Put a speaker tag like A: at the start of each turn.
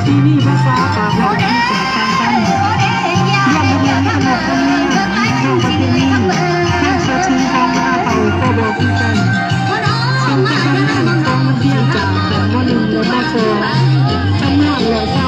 A: ที่นี่ภาษาปากเราที่แตกต่างกันร่วมเรียนขนบธรรมเนียมเข้าประเพณีแค่ประชิงทางหน้าเต่าก็บอกที่กันสิ่งที่ทำนั่นต้องเพียงจากแต่ว่าหนึ่งหรือว่าสองจำนวน100